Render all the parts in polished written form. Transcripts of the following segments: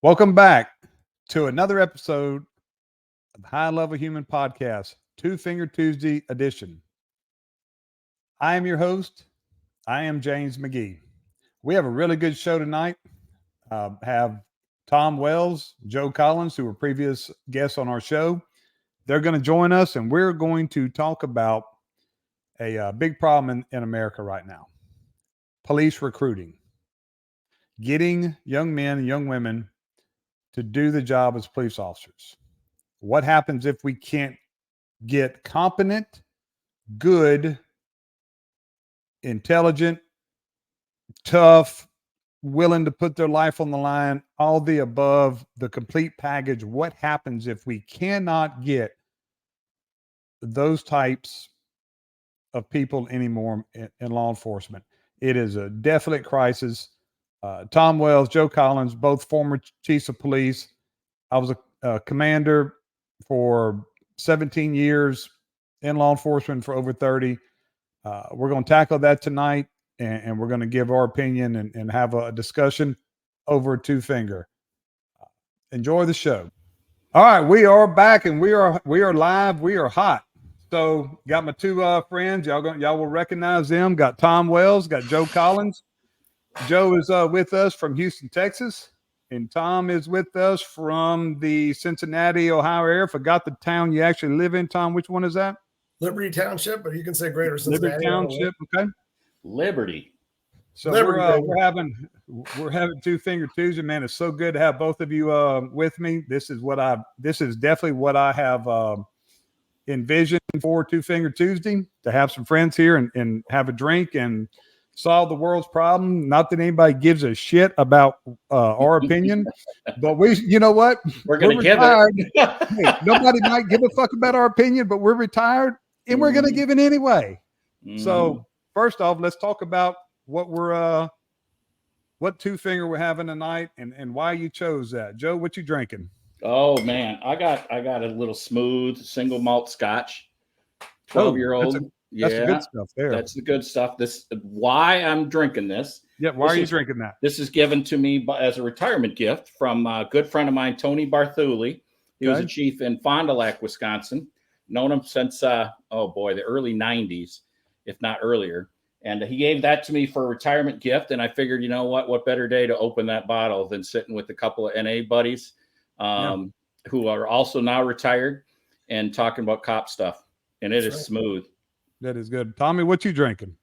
Welcome back to another episode of High Level Human Podcast, Two Finger Tuesday edition. I am your host. I am James McGee. We have a really good show tonight. Have Tom Wells, Joe Collins, who were previous guests on our show. They're going to join us, and we're going to talk about a big problem in America right now: police recruiting, getting young men and young women to do the job as police officers. What happens if we can't get competent, good, intelligent, tough, willing to put their life on the line, all the above, the complete package? What happens if we cannot get those types of people anymore in law enforcement? It is a definite crisis. Tom Wells, Joe Collins, both former chiefs of police. I was a commander for 17 years, in law enforcement for over 30. We're going to tackle that tonight, and we're going to give our opinion and have a discussion over two finger. Enjoy the show. All right, we are back, and we are live. We are hot. So got my two friends. Y'all will recognize them. Got Tom Wells. Got Joe Collins. Joe is with us from Houston, Texas, and Tom is with us from the Cincinnati, Ohio area. Forgot the town you actually live in, Tom. Which one is that? Liberty Township, but you can say Greater Cincinnati. Liberty Township, okay. Liberty. So we're having Two Finger Tuesday, man. It's so good to have both of you with me. This is definitely what I have envisioned for Two Finger Tuesday, to have some friends here and have a drink and solve the world's problem. Not that anybody gives a shit about our opinion, but you know what? We're going to give it. Hey, nobody might give a fuck about our opinion, but we're retired and we're going to give it anyway. So first off, let's talk about what two finger we're having tonight and why you chose that. Joe, what you drinking? Oh man, I got a little smooth single malt Scotch, 12-year-old. That's the good stuff there. That's the good stuff. This why I'm drinking this. Yeah, why are you drinking that? This is given to me as a retirement gift from a good friend of mine, Tony Barthuli. He was a chief in Fond du Lac, Wisconsin. Known him since the early 90s, if not earlier. And he gave that to me for a retirement gift. And I figured, you know what better day to open that bottle than sitting with a couple of NA buddies who are also now retired and talking about cop stuff. And it is smooth. That is good. Tommy, what you drinking?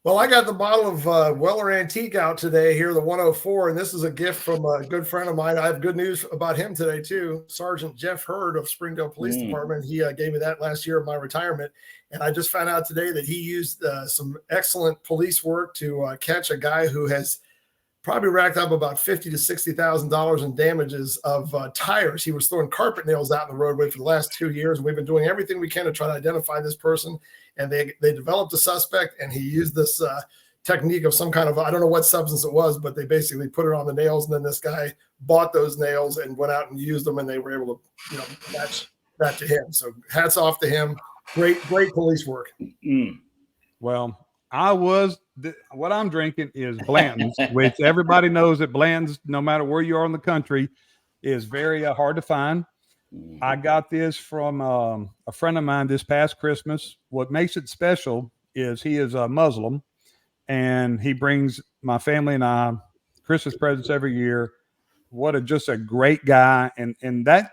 Well, I got the bottle of Weller Antique out today here, the 104, and this is a gift from a good friend of mine. I have good news about him today, too. Sergeant Jeff Hurd of Springdale Police Department. He gave me that last year of my retirement, and I just found out today that he used some excellent police work to catch a guy who has probably racked up about $50,000 to $60,000 in damages of tires. He was throwing carpet nails out in the roadway for the last 2 years, and we've been doing everything we can to try to identify this person. And they developed a suspect, and he used this technique of some kind of, I don't know what substance it was, but they basically put it on the nails, and then this guy bought those nails and went out and used them, and they were able to match that to him. So hats off to him. Great police work. Well, what I'm drinking is Blanton's, which everybody knows that Blanton's, no matter where you are in the country, is very hard to find. I got this from a friend of mine this past Christmas. What makes it special is he is a Muslim, and he brings my family and I Christmas presents every year. Just a great guy. And that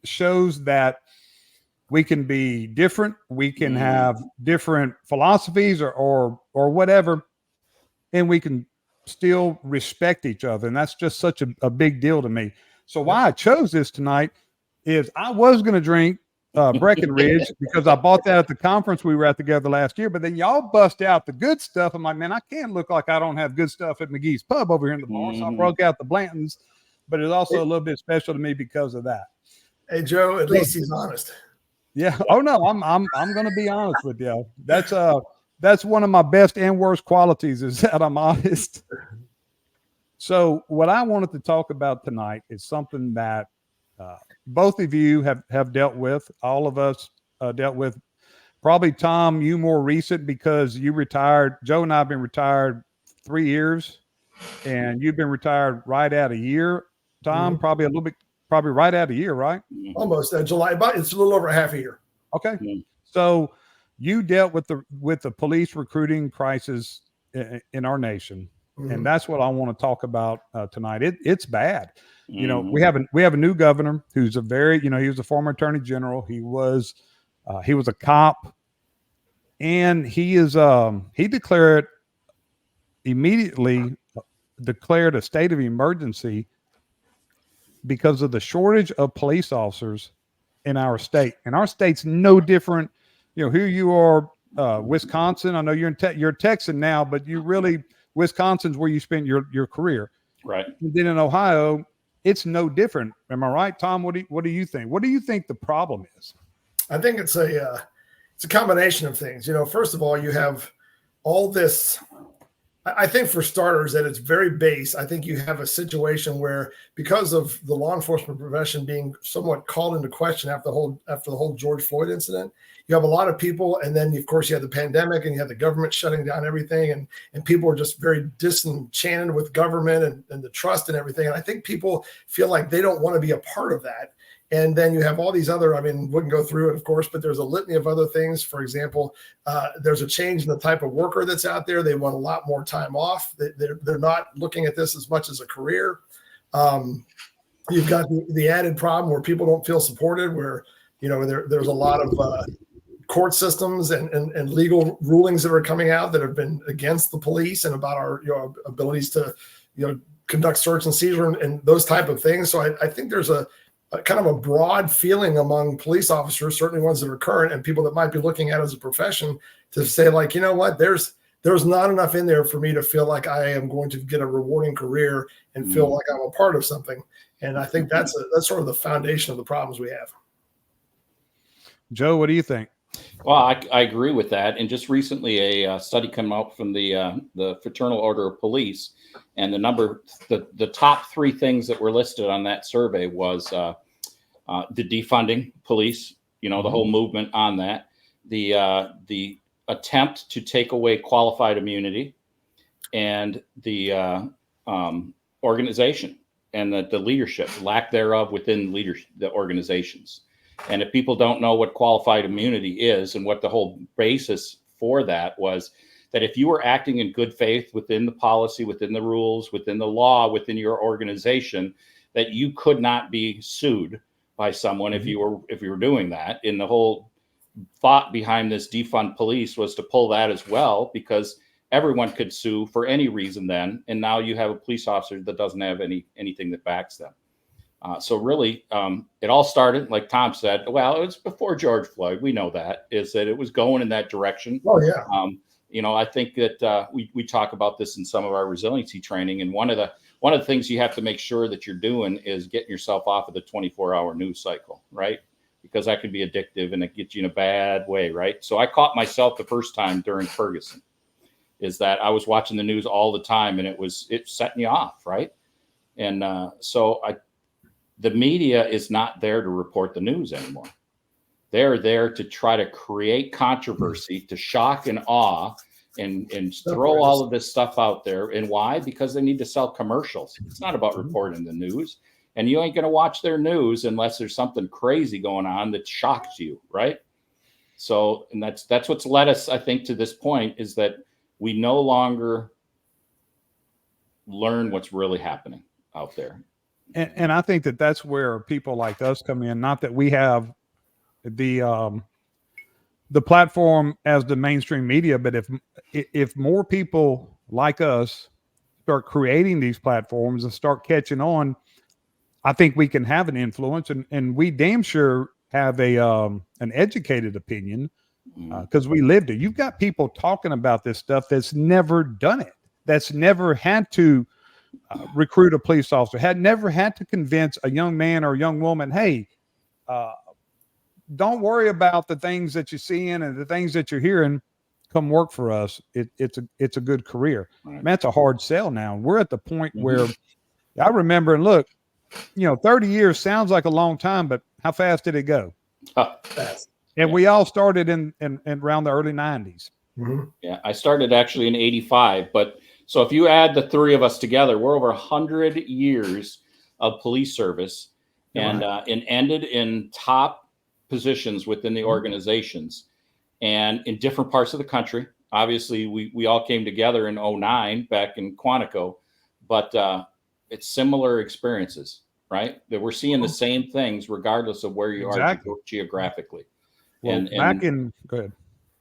shows that we can be different. We can have different philosophies or whatever, and we can still respect each other. And that's just such a big deal to me. So why I chose this tonight is I was going to drink Breckenridge because I bought that at the conference we were at together last year, but then y'all bust out the good stuff. I'm like, man, I can't look like I don't have good stuff at McGee's Pub over here in the bar. So I broke out the Blanton's, but it's also a little bit special to me because of that. Hey, Joe, at least he's honest. Yeah. Oh no, I'm going to be honest with you. That's one of my best and worst qualities is that I'm honest. So what I wanted to talk about tonight is something that both of you have dealt with. All of us dealt with. Probably Tom, you more recent because you retired. Joe and I have been retired 3 years, and you've been retired right at a year. Tom, probably a little bit, probably right at a year, right? Almost July, but it's a little over half a year. Okay. So you dealt with the police recruiting crisis in our nation. And that's what I want to talk about tonight. It's bad. You know, we have a new governor who's a very, he was a former attorney general. He was a cop, and he declared immediately declared a state of emergency because of the shortage of police officers in our state. And our state's no different. You know, here you are, Wisconsin. I know you're Texan now, but you really, Wisconsin's where you spent your career. Right. And then in Ohio, it's no different. Am I right, Tom? What do you think? What do you think the problem is? I think it's a combination of things. You know, first of all, you have all this. I think for starters, at its very base, I think you have a situation where, because of the law enforcement profession being somewhat called into question after the whole George Floyd incident, you have a lot of people, and then of course you have the pandemic, and you have the government shutting down everything, and people are just very disenchanted with government and the trust and everything. And I think people feel like they don't want to be a part of that. And then you have all these other, I mean, wouldn't go through it, of course, but there's a litany of other things. For example, there's a change in the type of worker that's out there. They want a lot more time off. They're not looking at this as much as a career. You've got the added problem where people don't feel supported, where, you know, there's a lot of court systems and legal rulings that are coming out that have been against the police and about our, you know, abilities to, you know, conduct search and seizure and those type of things. So I think there's a kind of a broad feeling among police officers, certainly ones that are current and people that might be looking at it as a profession, to say, like, you know what, there's not enough in there for me to feel like I am going to get a rewarding career and feel like I'm a part of something. And I think that's sort of the foundation of the problems we have. Joe, what do you think? Well, I agree with that. And just recently, a study came out from the Fraternal Order of Police, and the top three things that were listed on that survey was the defunding police. You know, the whole movement on that, the attempt to take away qualified immunity, and the organization and the leadership, lack thereof within the organizations. And if people don't know what qualified immunity is and what the whole basis for that was, that if you were acting in good faith within the policy, within the rules, within the law, within your organization, that you could not be sued by someone if you were doing that. And the whole thought behind this defund police was to pull that as well, because everyone could sue for any reason then. And now you have a police officer that doesn't have anything that backs them. So really, it all started, like Tom said, well, it was before George Floyd. We know that it was going in that direction. Oh, yeah. You know, I think that we talk about this in some of our resiliency training. And one of the things you have to make sure that you're doing is getting yourself off of the 24-hour news cycle, right? Because that could be addictive and it gets you in a bad way, right? So I caught myself the first time during Ferguson, is that I was watching the news all the time, and it set me off, right? And so the media is not there to report the news anymore. They're there to try to create controversy, to shock and awe, and throw all of this stuff out there. And why? Because they need to sell commercials. It's not about reporting the news. And you ain't going to watch their news unless there's something crazy going on that shocks you, right? So, and that's what's led us, I think, to this point, is that we no longer learn what's really happening out there. And I think that's where people like us come in. Not that we have the platform as the mainstream media, but if more people like us start creating these platforms and start catching on, I think we can have an influence, and we damn sure have an educated opinion because we lived it. You've got people talking about this stuff that's never done it, that's never had to recruit a police officer, had never had to convince a young man or a young woman, hey, don't worry about the things that you're seeing and the things that you're hearing. Come work for us. It's a good career. Right. Man, that's a hard sell now. We're at the point where I remember, and look, 30 years sounds like a long time, but how fast did it go? Fast. And we all started in around the early 90s. Yeah, I started actually in 85, but so if you add the three of us together, we're over 100 years of police service, and ended in top positions within the organizations and in different parts of the country. Obviously, we all came together in 2009 back in Quantico, but it's similar experiences, right? That we're seeing the same things regardless of where you are geographically. Well, go ahead.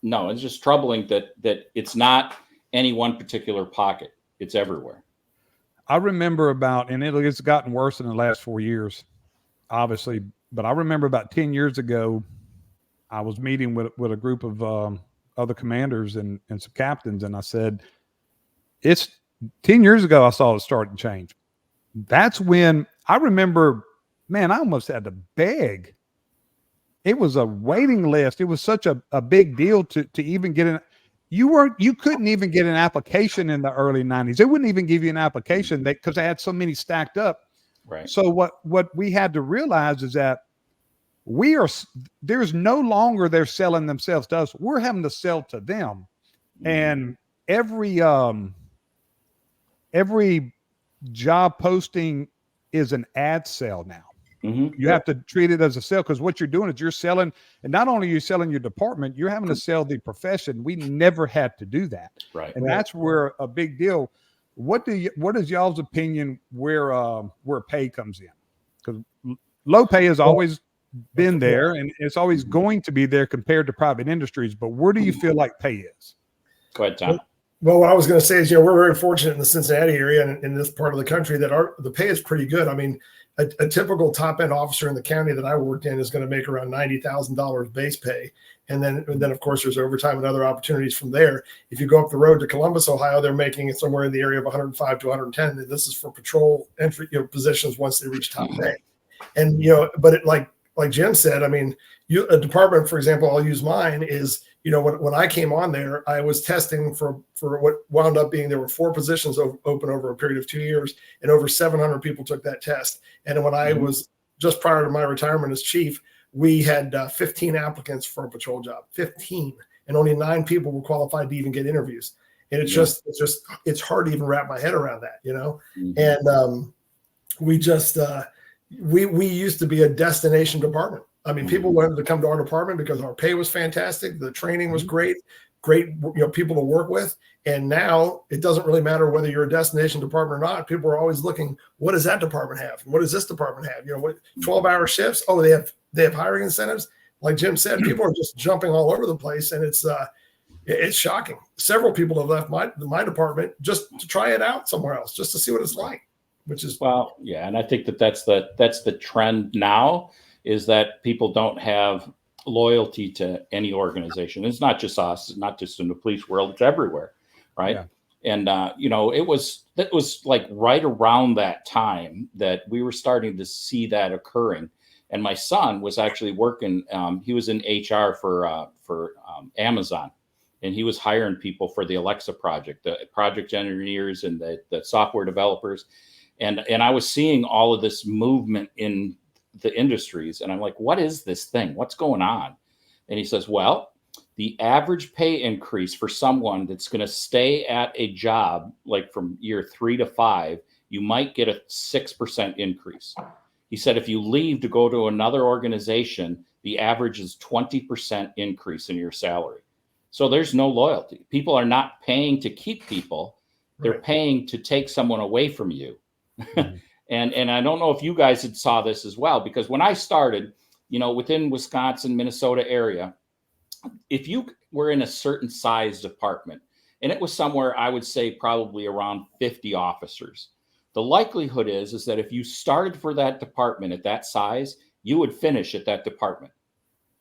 No, it's just troubling that it's not any one particular pocket. It's everywhere. I remember and it's gotten worse in the last 4 years, obviously, but I remember about 10 years ago, I was meeting with a group of other commanders and some captains, and I said, it's 10 years ago I saw it starting to change. That's when I remember, man, I almost had to beg. It was a waiting list. It was such a big deal to even get in. You couldn't even get an application in the early 90s. They wouldn't even give you an application because they had so many stacked up. Right. So what we had to realize is that there's no longer they're selling themselves to us. We're having to sell to them. And every job posting is an ad sale now. You have to treat it as a sale, because what you're doing is you're selling, and not only are you selling your department, you're having to sell the profession. We never had to do that. Right. And that's where a big deal. What is y'all's opinion where pay comes in? Because low pay has always been there, and it's always going to be there compared to private industries. But where do you feel like pay is? Go ahead, Tom. Well, what I was going to say is, we're very fortunate in the Cincinnati area and in this part of the country that the pay is pretty good. I mean, a typical top end officer in the county that I worked in is going to make around $90,000 base pay. And then of course there's overtime and other opportunities from there. If you go up the road to Columbus, Ohio, they're making it somewhere in the area of 105 to 110. This is for patrol entry positions once they reach top pay. And, but like Jim said, I mean, a department, for example, I'll use mine is, when I came on there, I was testing for what wound up being, there were 4 positions open over a period of 2 years, and over 700 people took that test. And when I was just prior to my retirement as chief, we had 15 applicants for a patrol job, 15, and only 9 people were qualified to even get interviews. And it's hard to even wrap my head around that, And we used to be a destination department. I mean, people wanted to come to our department because our pay was fantastic. The training was great, people to work with. And now it doesn't really matter whether you're a destination department or not. People are always looking, what does that department have? What does this department have? What 12-hour shifts? Oh, they have hiring incentives. Like Jim said, people are just jumping all over the place, and it's shocking. Several people have left my department just to try it out somewhere else, just to see what it's like. Which is and I think that's the trend now, is that people don't have loyalty to any organization. It's not just us, it's not just in the police world, it's everywhere, right? Yeah. And it was like right around that time that we were starting to see that occurring. And my son was actually working. He was in HR for Amazon, and he was hiring people for the Alexa project, the project engineers and the software developers. And I was seeing all of this movement in the industries, and I'm like, what is this thing? What's going on? And he says, well, the average pay increase for someone that's going to stay at a job, like from year 3 to 5, you might get a 6% increase. He said, if you leave to go to another organization, the average is 20% increase in your salary. So there's no loyalty. People are not paying to keep people. They're paying to take someone away from you. And I don't know if you guys had saw this as well, because when I started, within Wisconsin, Minnesota area, if you were in a certain size department, and it was somewhere, I would say probably around 50 officers, the likelihood is that if you started for that department at that size, you would finish at that department,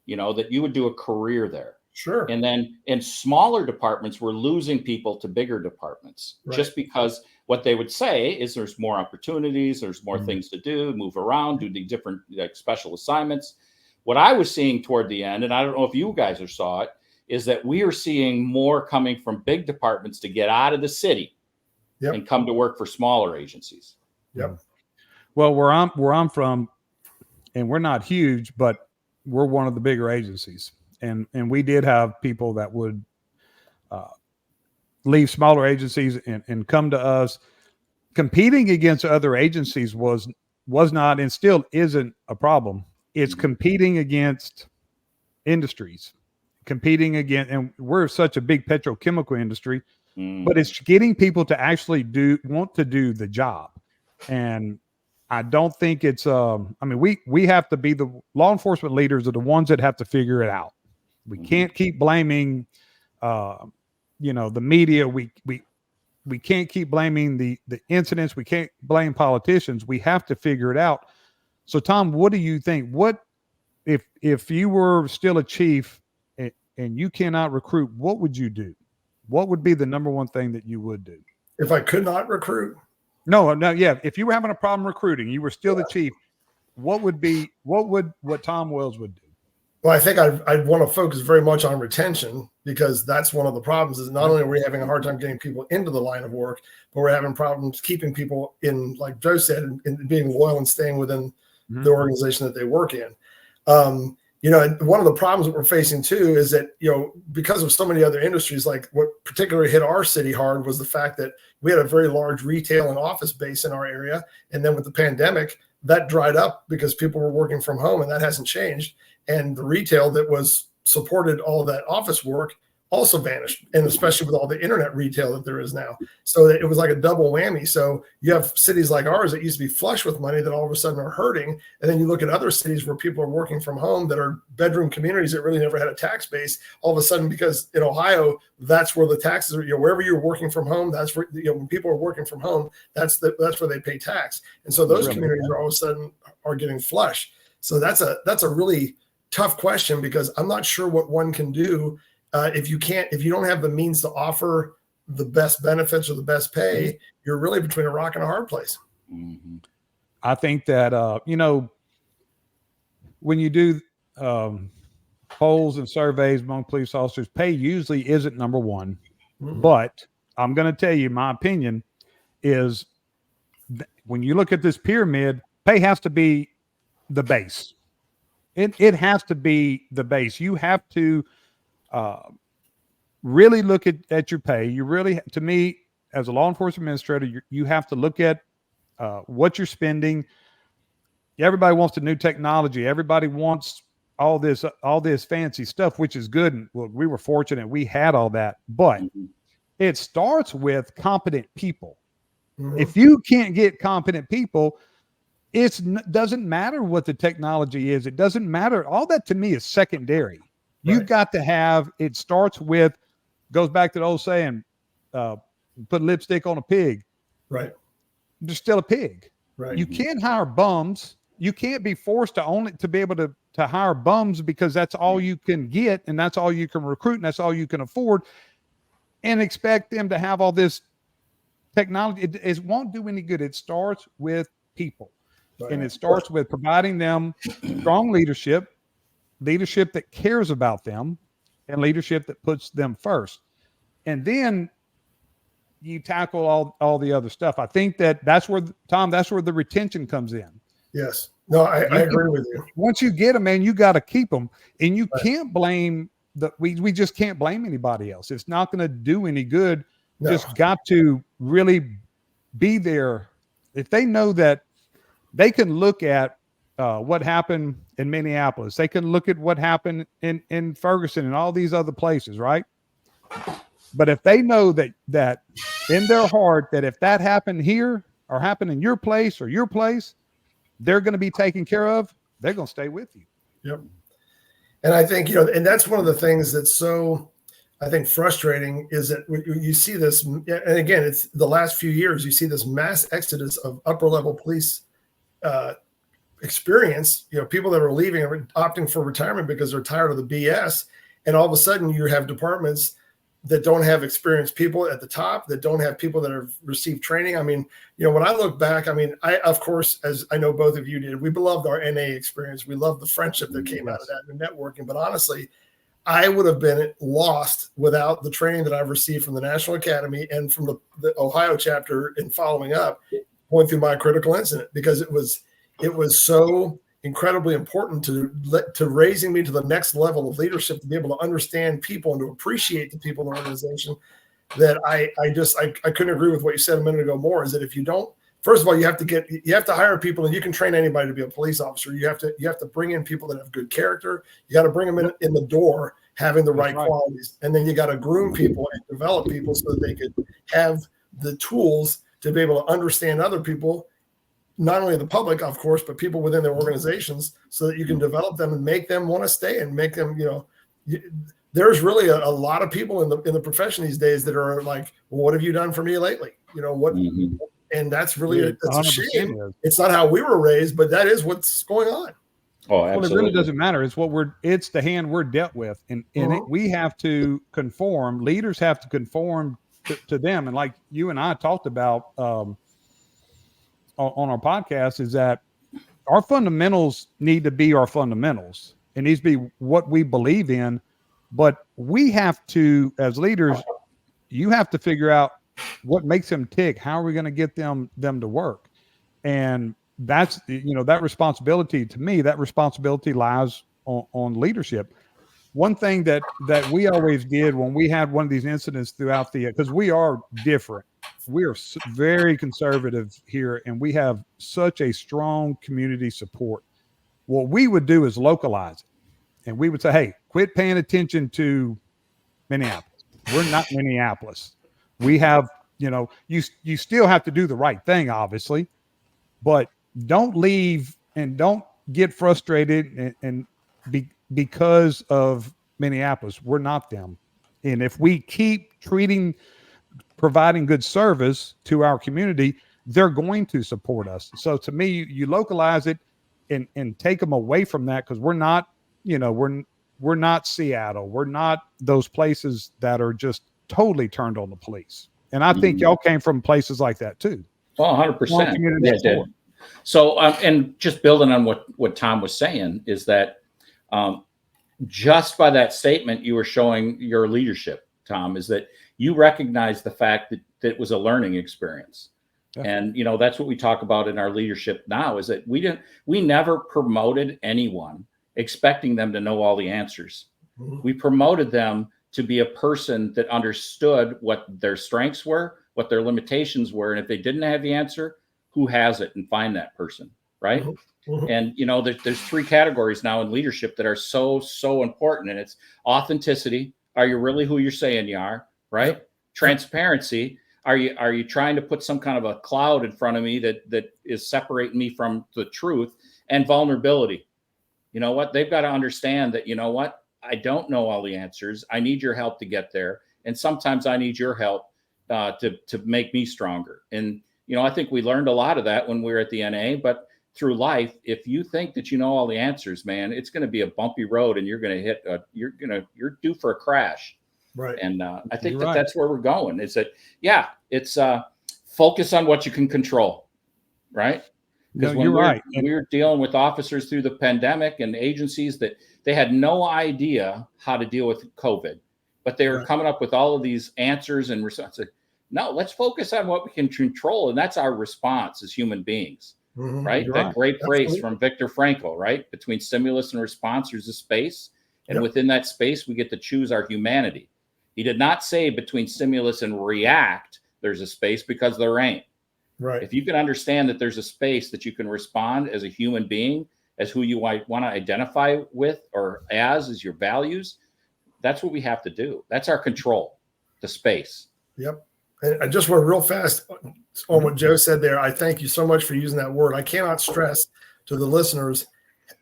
that you would do a career there. Sure. And then in smaller departments, we're losing people to bigger departments, just because what they would say is there's more opportunities, there's more things to do, move around, do the different special assignments. What I was seeing toward the end, and I don't know if you guys saw it, is that we are seeing more coming from big departments to get out of the city and come to work for smaller agencies. Yep. Well, where I'm from, and we're not huge, but we're one of the bigger agencies. And we did have people that would leave smaller agencies and come to us. Competing against other agencies was was not and still isn't a problem. It's competing against industries, competing against, and we're such a big petrochemical industry, but it's getting people to actually want to do the job. And I don't think it's I mean, we have to be the law enforcement leaders are the ones that have to figure it out. We can't keep blaming the media. We can't keep blaming the incidents. We can't blame politicians. We have to figure it out. So Tom, what do you think? What if you were still a chief and you cannot recruit, what would you do? What would be the number one thing that you would do? If I could not recruit? No, yeah. If you were having a problem recruiting, you were still the chief, what Tom Wells would do? Well, I think I'd want to focus very much on retention, because that's one of the problems is not only are we having a hard time getting people into the line of work, but we're having problems keeping people in, like Joe said, and being loyal and staying within the organization that they work in. And one of the problems that we're facing too is that, because of so many other industries, like what particularly hit our city hard was the fact that we had a very large retail and office base in our area. And then with the pandemic, that dried up because people were working from home, and that hasn't changed. And the retail that was supported all of that office work also vanished, and especially with all the internet retail that there is now. So it was like a double whammy. So you have cities like ours that used to be flush with money that all of a sudden are hurting. And then you look at other cities where people are working from home that are bedroom communities that really never had a tax base. All of a sudden, because in Ohio, that's where the taxes are, wherever you're working from home, that's where, when people are working from home, that's where they pay tax. And so those communities are all of a sudden are getting flush. So that's a really tough question, because I'm not sure what one can do. If you don't have the means to offer the best benefits or the best pay, you're really between a rock and a hard place. I think that, when you do polls and surveys among police officers, pay usually isn't number one. But I'm going to tell you, my opinion is when you look at this pyramid, pay has to be the base. It has to be the base. You have to really look at your pay. You really, to me, as a law enforcement administrator, you have to look at what you're spending. Everybody wants the new technology. Everybody wants all this fancy stuff, which is good. And well, we were fortunate we had all that, but it starts with competent people. If you can't get competent people, it doesn't matter what the technology is. It doesn't matter. All that to me is secondary. You've got to have, it starts with, goes back to the old saying, put lipstick on a pig. Right. They're still a pig. Right. You can't hire bums. You can't be forced to be able to hire bums, because that's all you can get, and that's all you can recruit, and that's all you can afford, and expect them to have all this technology. It won't do any good. It starts with people. And it starts with providing them strong leadership that cares about them, and leadership that puts them first. And then you tackle all the other stuff. I think that's where, Tom, that's where the retention comes in. Yes. No, I agree with you. Once you get them, man, you got to keep them. And you can't blame we just can't blame anybody else. It's not going to do any good. No. Just got to really be there. If they know that, they can look at what happened in Minneapolis. They can look at what happened in Ferguson and all these other places, right? But if they know that in their heart that if that happened here or happened in your place, they're going to be taken care of, they're going to stay with you. Yep. And I think, and that's one of the things that's so, I think, frustrating is that you see this, and again, it's the last few years, you see this mass exodus of upper level police experience, people that are leaving or opting for retirement because they're tired of the BS. And all of a sudden you have departments that don't have experienced people at the top, that don't have people that have received training. I mean, when I look back, I, of course, as I know both of you did, we loved our NA experience. We loved the friendship that came out of that and the networking. But honestly, I would have been lost without the training that I've received from the National Academy and from the Ohio chapter in following up, going through my critical incident, because it was so incredibly important to raising me to the next level of leadership, to be able to understand people and to appreciate the people in the organization, that I couldn't agree with what you said a minute ago more, is that if you don't, first of all, you have to hire people, and you can train anybody to be a police officer. You have to bring in people that have good character. You got to bring them in the door, having the right qualities. And then you got to groom people and develop people so that they could have the tools to be able to understand other people, not only the public, of course, but people within their organizations, so that you can develop them and make them want to stay and make them, there's really a lot of people in the profession these days that are like, well, what have you done for me lately? What, and that's really, it's a shame. It's not how we were raised, but that is what's going on. Oh, absolutely. Well, it really doesn't matter. It's the hand we're dealt with. And we have to conform. Leaders have to conform to them. And like you and I talked about on our podcast, is that our fundamentals need to be our fundamentals. It needs to be what we believe in. But we have to, as leaders, you have to figure out what makes them tick. How are we going to get them to work? And that's, that responsibility, to me, that responsibility lies on leadership. One thing that we always did when we had one of these incidents throughout because we are different. We are very conservative here, and we have such a strong community support. What we would do is localize it. And we would say, hey, quit paying attention to Minneapolis. We're not Minneapolis. We have, you still have to do the right thing, obviously, but don't leave and don't get frustrated because of Minneapolis. We're not them. And if we keep providing good service to our community, they're going to support us. So to me, you localize it and take them away from that, because we're not, we're not Seattle. We're not those places that are just totally turned on the police. And I think y'all came from places like that too. Oh, 100%. Yeah, it did. So, and just building on what Tom was saying, is that just by that statement, you were showing your leadership, Tom, is that you recognize the fact that it was a learning experience. Yeah. And, that's what we talk about in our leadership now, is that we never promoted anyone expecting them to know all the answers. Mm-hmm. We promoted them to be a person that understood what their strengths were, what their limitations were. And if they didn't have the answer, who has it, and find that person. Right. Mm-hmm. And, there's three categories now in leadership that are so important. And it's authenticity. Are you really who you're saying you are? Right. Yep. Transparency. Are you trying to put some kind of a cloud in front of me that is separating me from the truth? And vulnerability. You know what? They've got to understand that, I don't know all the answers. I need your help to get there. And sometimes I need your help to make me stronger. And, I think we learned a lot of that when we were at the NA, but through life, if you think that you know all the answers, man, it's going to be a bumpy road, and you're going to you're due for a crash. Right. And I think that's where we're going, is that, it's focus on what you can control. Right. Because when we were dealing with officers through the pandemic and agencies that they had no idea how to deal with COVID, but they were coming up with all of these answers and responses. No, let's focus on what we can control. And that's our response as human beings, right? That great phrase from Viktor Frankl, right? Between stimulus and response, there's a space. And within that space, we get to choose our humanity. He did not say between stimulus and react, there's a space, because there ain't. Right. If you can understand that there's a space that you can respond as a human being, as who you might want to identify with or as your values, that's what we have to do. That's our control, the space. Yep. And I just want real fast on what Joe said there. I thank you so much for using that word. I cannot stress to the listeners,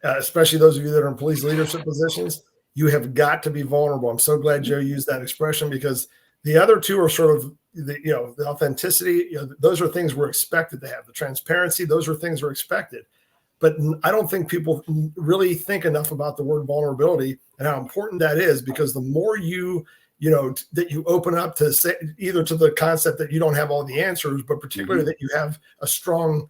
especially those of you that are in police leadership positions, you have got to be vulnerable. I'm so glad Joe used that expression, because the other two are sort of the authenticity, those are things we're expected to have. The transparency, those are things we're expected. But I don't think people really think enough about the word vulnerability and how important that is, because the more that you open up to say, either to the concept that you don't have all the answers, but particularly that you have a strong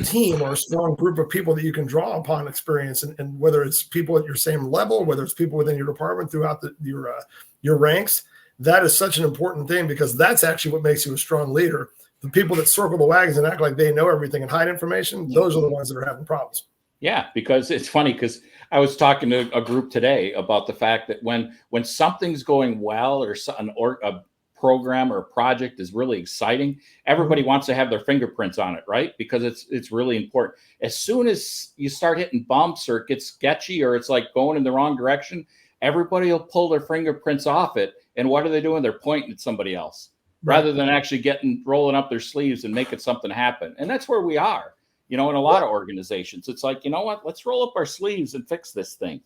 team or a strong group of people that you can draw upon experience, and whether it's people at your same level, whether it's people within your department throughout your ranks. That is such an important thing, because that's actually what makes you a strong leader. The people that circle the wagons and act like they know everything and hide information, those are the ones that are having problems. Yeah, because it's funny, because I was talking to a group today about the fact that when something's going well, or a program or a project is really exciting, everybody wants to have their fingerprints on it, right? Because it's really important. As soon as you start hitting bumps or it gets sketchy or it's like going in the wrong direction, everybody will pull their fingerprints off it. And what are they doing? They're pointing at somebody else rather than actually rolling up their sleeves and making something happen. And that's where we are, in a lot of organizations. It's like, you know what? Let's roll up our sleeves and fix this thing.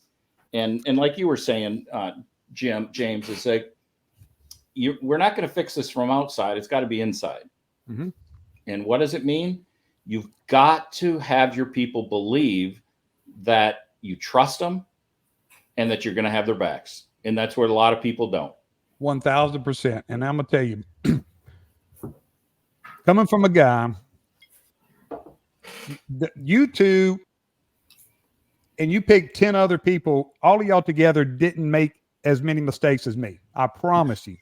And like you were saying, James, it's like, we're not going to fix this from outside. It's got to be inside. Mm-hmm. And what does it mean? You've got to have your people believe that you trust them and that you're going to have their backs. And that's where a lot of people don't. 1,000%. And I'm going to tell you, coming from a guy, you two, and you picked 10 other people, all of y'all together didn't make as many mistakes as me. I promise you.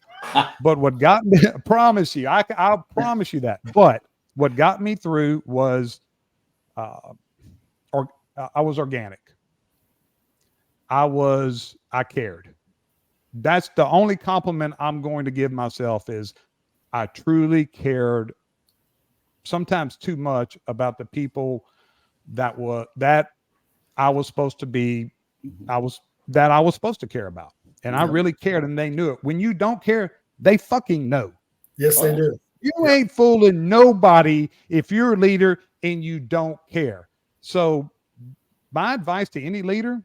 But what got me, I promise you, I'll promise you that. But what got me through was, I was organic. I cared. That's the only compliment I'm going to give myself is I truly cared, sometimes too much, about the people that I was supposed to be, I was supposed to care about. And I really cared, and they knew it. When you don't care, they fucking know. Yes, they do. You ain't fooling nobody if you're a leader and you don't care. So my advice to any leader,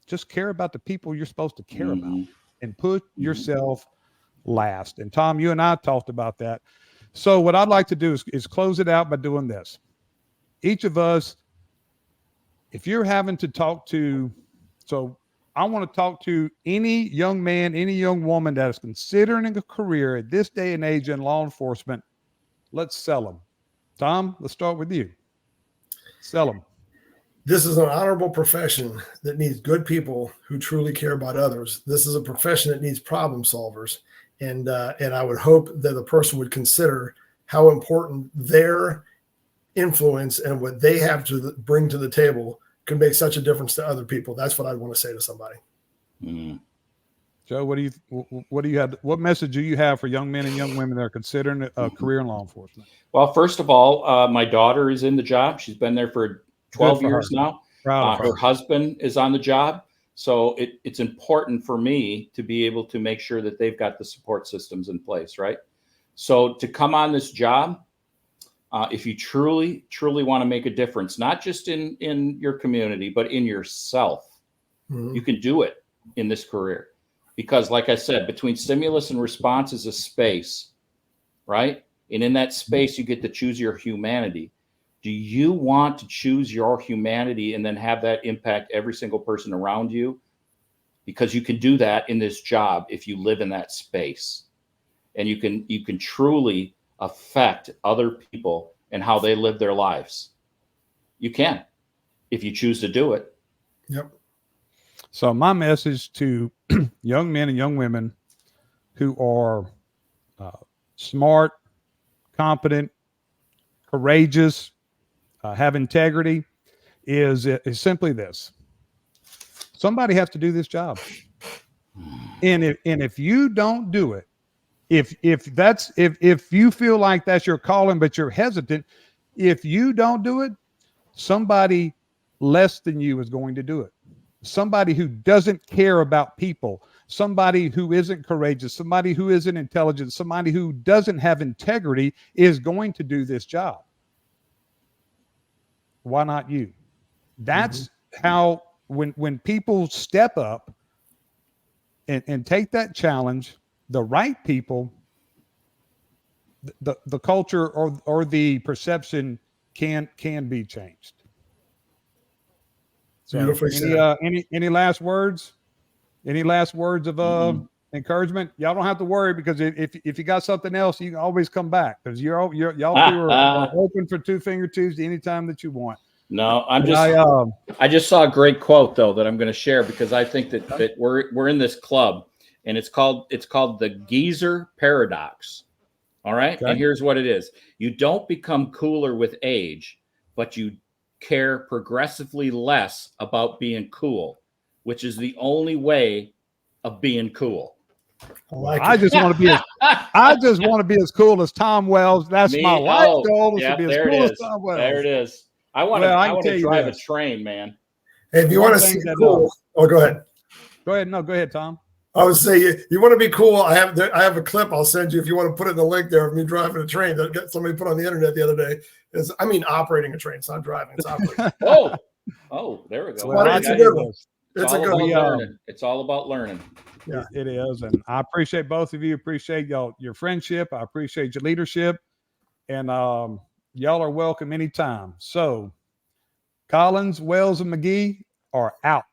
just care about the people you're supposed to care about and put yourself last. And Tom, you and I talked about that. So what I'd like to do is close it out by doing this. Each of us, if you're having to talk to, so I want to talk to any young man, any young woman that is considering a career at this day and age in law enforcement. Let's sell them. Tom, let's start with you. Sell them. This is an honorable profession that needs good people who truly care about others. This is a profession that needs problem solvers. And I would hope that the person would consider how important their influence and what they have to bring to the table can make such a difference to other people. That's what I'd want to say to somebody. Joe, what do you have? What message do you have for young men and young women that are considering a career in law enforcement? Well, first of all, my daughter is in the job. She's been there for 12 years now. Her husband is on the job. So it's important for me to be able to make sure that they've got the support systems in place, right? So to come on this job, if you truly want to make a difference, not just in your community, but in yourself, you can do it in this career. Because like I said, between stimulus and response is a space, right? And in that space, you get to choose your humanity. Do you want to choose your humanity and then have that impact every single person around you? Because you can do that in this job if you live in that space. And you can truly affect other people and how they live their lives. You can, if you choose to do it. Yep. So my message to young men and young women who are smart, competent, courageous, have integrity is simply this. Somebody has to do this job. And if you don't do it, if you feel like that's your calling, but you're hesitant, if you don't do it, somebody less than you is going to do it. Somebody who doesn't care about people, somebody who isn't courageous, somebody who isn't intelligent, somebody who doesn't have integrity is going to do this job. Why not you? That's how, when people step up and take that challenge, the right people, the culture or the perception can be changed. So Beautifully said. Any last words? Any last words of encouragement? Y'all don't have to worry, because if you got something else, you can always come back, because y'all two are open for Two Finger Tuesday anytime that you want. No, I just saw a great quote though that I'm going to share, because I think that we're in this club, and it's called the Geezer Paradox. All right. Okay. And here's what it is. You don't become cooler with age, but you care progressively less about being cool, which is the only way of being cool. I just want to be as cool as Tom Wells. That's my life goal. Yeah, to be as there cool it as Tom Wells. There it is. I want to drive a train, man. Hey, if you want to see cool, go ahead. Go ahead. No, go ahead, Tom. I would say you want to be cool. I have a clip I'll send you if you want to put it in the link there of me driving a train that got somebody put on the internet the other day. Operating a train. It's not driving. It's operating. Oh, there we go. Well, it's a good one. It's all about learning. It's all about learning. Yeah, it is. And I appreciate both of you. Appreciate your friendship. I appreciate your leadership. And y'all are welcome anytime. So Collins, Wells, and McGee are out.